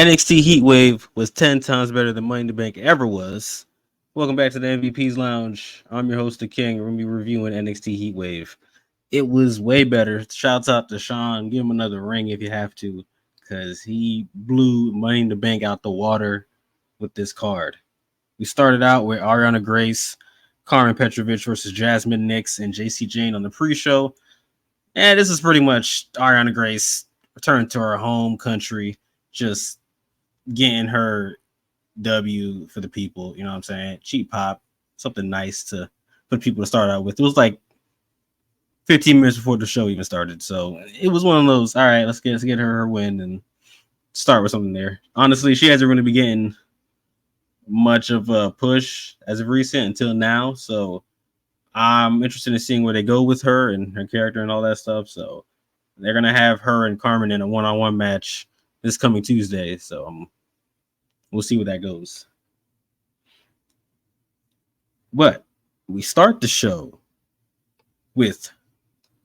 NXT Heatwave was 10 times better than Money in the Bank ever was. Welcome back to the MVP's Lounge. I'm your host, The King. We're going to be reviewing NXT Heatwave. It was way better. Shouts out to Sean. Give him another ring if you have to, because he blew Money in the Bank out the water with this card. We started out with Ariana Grace, Carmen Petrovich versus Jasmine Nix, and JC Jane on the pre-show. And this is pretty much Ariana Grace return to her home country, just getting her W for the people. You know what I'm saying? Cheap pop, something nice for people to start out with. It was like 15 minutes before the show even started, so it was one of those. All right, let's get her win and start with something there. Honestly, she hasn't really been getting much of a push as of recent until now, so I'm interested in seeing where they go with her and her character and all that stuff. So they're gonna have her and Carmen in a one-on-one match this coming Tuesday. So we'll see where that goes. But we start the show with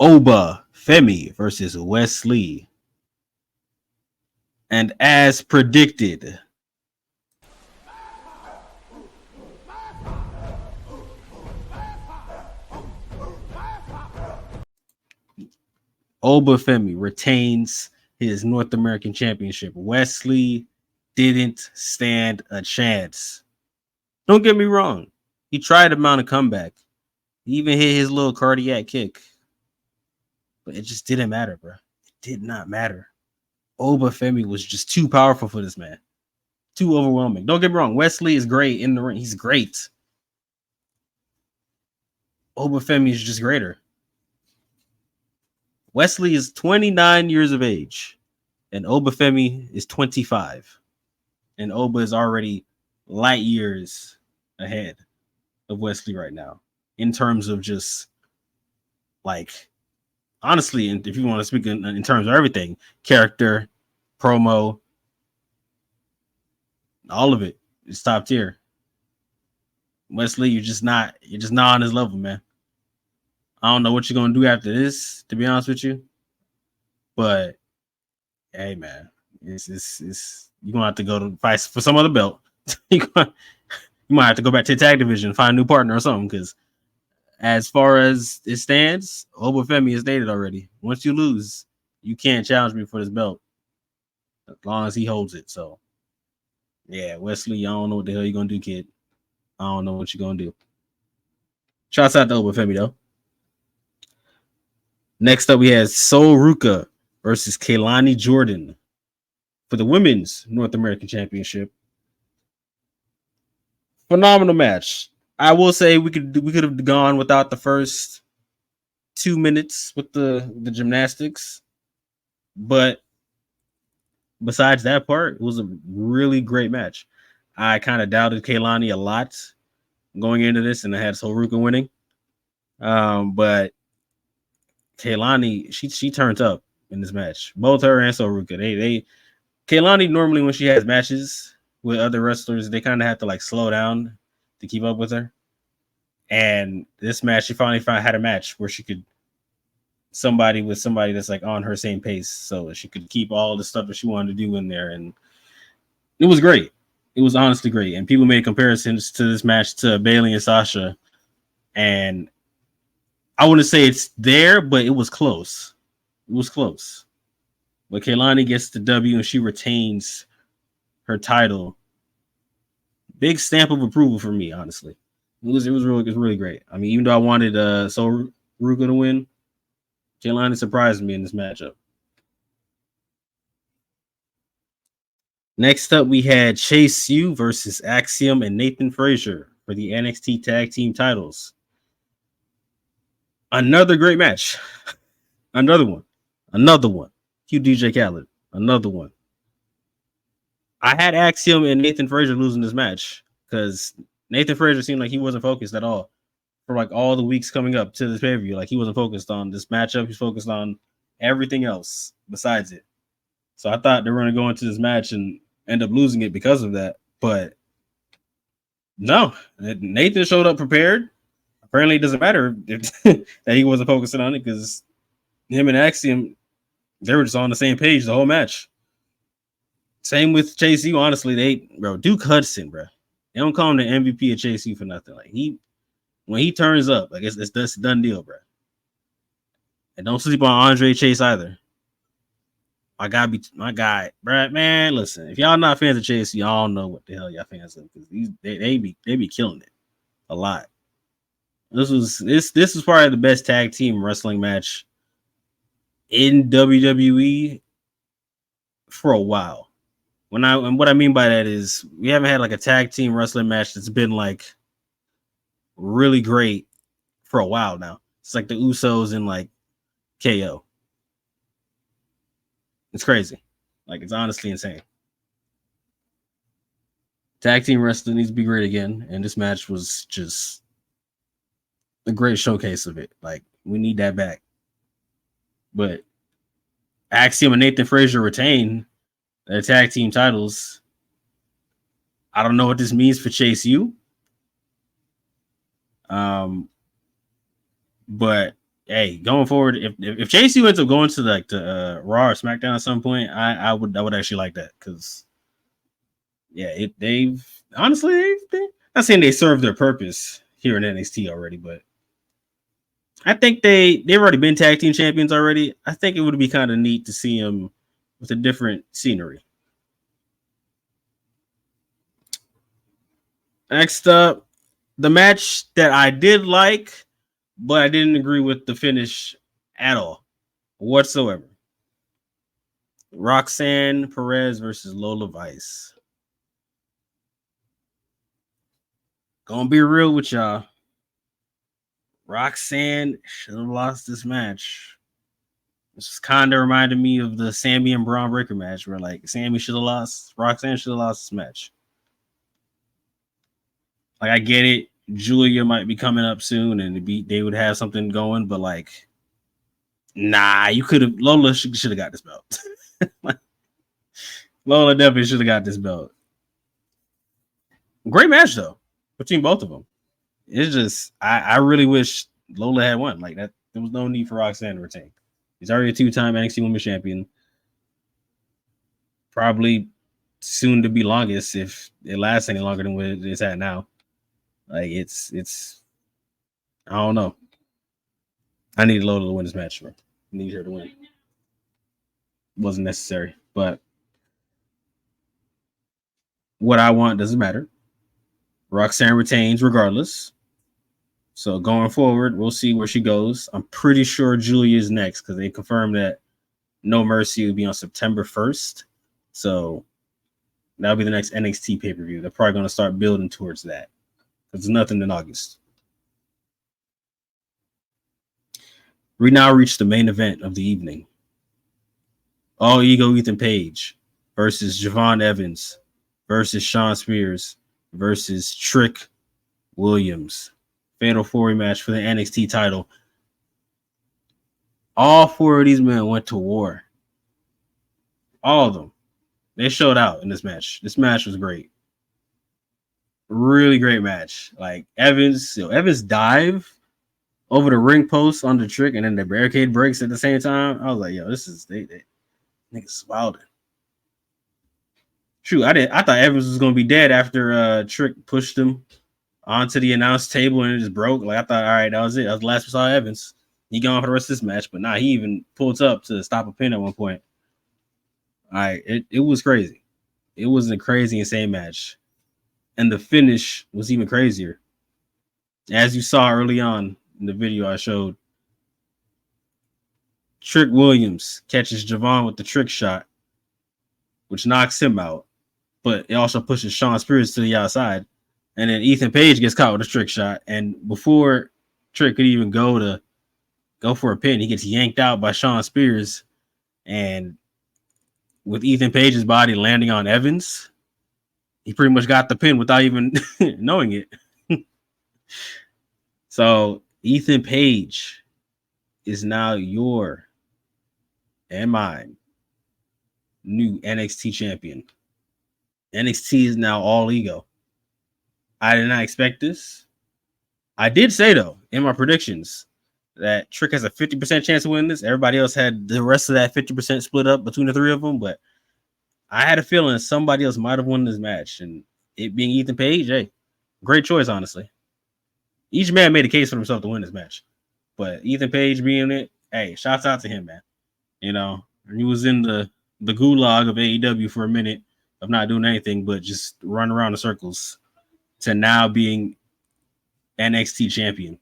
Oba Femi versus Wesley. And as predicted, Oba Femi retains his North American Championship. Wesley didn't stand a chance. Don't get me wrong. He tried to mount a comeback. He even hit his little cardiac kick. But it just didn't matter, bro. It did not matter. Oba Femi was just too powerful for this man. Too overwhelming. Don't get me wrong. Wesley is great in the ring. He's great. Oba Femi is just greater. Wesley is 29 years of age, and Oba Femi is 25. And Oba is already light years ahead of Wesley right now in terms of just, like, honestly, and if you want to speak in terms of everything, character, promo, all of it is top tier. Wesley, you're just not on his level, man. I don't know what you're gonna do after this, to be honest with you. But hey, man, it's you're gonna have to go to fight for some other belt. You might have to go back to the tag division and find a new partner or something, because as far as it stands, Oba Femi has stated already. Once you lose, you can't challenge me for this belt as long as he holds it. So yeah, Wesley, I don't know what the hell you're gonna do, kid. I don't know what you're gonna do. Shouts out to Oba Femi though. Next up, we had Sol Ruka versus Kaylani Jordan for the Women's North American Championship. Phenomenal match. I will say we could have gone without the first 2 minutes with the gymnastics, but besides that part, it was a really great match. I kind of doubted Kaylani a lot going into this, and I had Sol Ruka winning. But Kaylani, she turns up in this match. Both her and Sol Ruka. Kaylani normally, when she has matches with other wrestlers, they kind of have to like slow down to keep up with her. And this match, she finally had a match where she could somebody that's like on her same pace, so she could keep all the stuff that she wanted to do in there. And it was great. It was honestly great. And people made comparisons to this match to Bayley and Sasha, and I wouldn't say it's there, but it was close. It was close. But Kaylani gets the W and she retains her title. Big stamp of approval for me, honestly. It was really great. I mean, even though I wanted Sol Ruka to win, Kaylani surprised me in this matchup. Next up, we had Chase U versus Axiom and Nathan Frazier for the NXT Tag Team titles. Another great match. Another one. Cue DJ Khaled. Another one. I had Axiom and Nathan Frazier losing this match because Nathan Frazier seemed like he wasn't focused at all for like all the weeks coming up to this pay-per-view. Like he wasn't focused on this matchup. He's focused on everything else besides it. So I thought they were going to go into this match and end up losing it because of that. But no, Nathan showed up prepared. Apparently, it doesn't matter that he wasn't focusing on it because him and Axiom, they were just on the same page the whole match. Same with Chase U. Honestly, Duke Hudson, bro. They don't call him the MVP of Chase U for nothing. Like when he turns up, I guess that's a done deal, bro. And don't sleep on Andre Chase either. My guy, bro. Man, listen, if y'all not fans of Chase, y'all know what the hell y'all fans of because they be killing it a lot. This was probably the best tag team wrestling match in WWE for a while. And what I mean by that is we haven't had like a tag team wrestling match that's been like really great for a while now. It's like the Usos and like KO. It's crazy. Like it's honestly insane. Tag team wrestling needs to be great again, and this match was just a great showcase of it. Like we need that back. But Axiom and Nathan Frazier retain their tag team titles. I don't know what this means for Chase U. But hey, going forward, if Chase U ends up going to like the Raw or SmackDown at some point, I would actually like that because they've honestly not saying they served their purpose here in NXT already, but I think they've already been tag team champions already. I think it would be kind of neat to see them with a different scenery. Next up, the match that I did like, but I didn't agree with the finish at all, whatsoever. Roxanne Perez versus Lola Vice. Gonna be real with y'all. Roxanne should have lost this match. This kind of reminded me of the Sammy and Braun Breaker match where like Sammy should have lost, Roxanne should have lost this match. Like I get it, Julia might be coming up soon and they would have something going, but like, nah, you could have Lola should have got this belt. Lola definitely should have got this belt. Great match though between both of them. It's just I really wish Lola had won. Like that, there was no need for Roxanne to retain. He's already a 2-time NXT Women's Champion. Probably soon to be longest if it lasts any longer than what it's at now. Like it's I don't know. I need Lola to win this match, bro. I need her to win. Wasn't necessary, but what I want doesn't matter. Roxanne retains regardless. So going forward, we'll see where she goes. I'm pretty sure Julia's next because they confirmed that No Mercy will be on September 1st. So that'll be the next NXT pay-per-view. They're probably going to start building towards that because there's nothing in August. We now reach the main event of the evening. All Ego Ethan Page versus Javon Evans versus Shawn Spears versus Trick Williams. Fatal 4-way match for the NXT title. All 4 of these men went to war. All of them. They showed out in this match. This match was great. Really great match. Like Evans dive over the ring post on the Trick and then the barricade breaks at the same time. I was like, yo, this is they niggas wilding. Shoot, I thought Evans was gonna be dead after Trick pushed him onto the announce table and it just broke. Like I thought, all right, that was it. That was the last we saw Evans. He gone for the rest of this match, but nah, he even pulled up to stop a pin at one point. All right, it was crazy. It was a crazy, insane match. And the finish was even crazier. As you saw early on in the video I showed, Trick Williams catches Javon with the trick shot, which knocks him out, but it also pushes Shawn Spears to the outside. And then Ethan Page gets caught with a trick shot. And before Trick could even go for a pin, he gets yanked out by Shawn Spears. And with Ethan Page's body landing on Evans, he pretty much got the pin without even knowing it. So Ethan Page is now your and mine new NXT champion. NXT is now all Ego. I did not expect this. I did say, though, in my predictions that Trick has a 50% chance of winning this. Everybody else had the rest of that 50% split up between the 3 of them, but I had a feeling somebody else might have won this match, and it being Ethan Page, hey, great choice, honestly. Each man made a case for himself to win this match, but Ethan Page being it, hey, shouts out to him, man. You know, he was in the gulag of AEW for a minute of not doing anything but just run around in circles to now being NXT champion.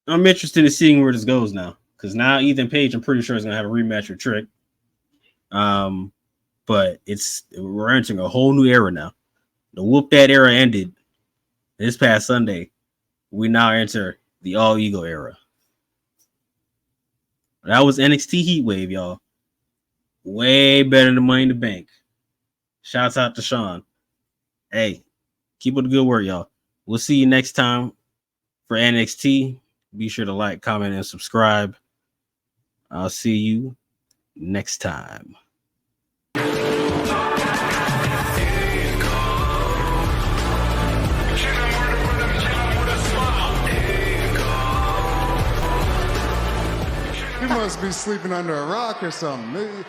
I'm interested in seeing where this goes now, because now Ethan Page, I'm pretty sure, is gonna have a rematch with Trick. But we're entering a whole new era now. The Whoop That era ended this past Sunday. We now enter the All Ego era. That was NXT Heatwave, y'all. Way better than Money in the Bank. Shouts out to Sean. Hey, keep up the good work, y'all. We'll see you next time for NXT. Be sure to like, comment, and subscribe. I'll see you next time. You must be sleeping under a rock or something.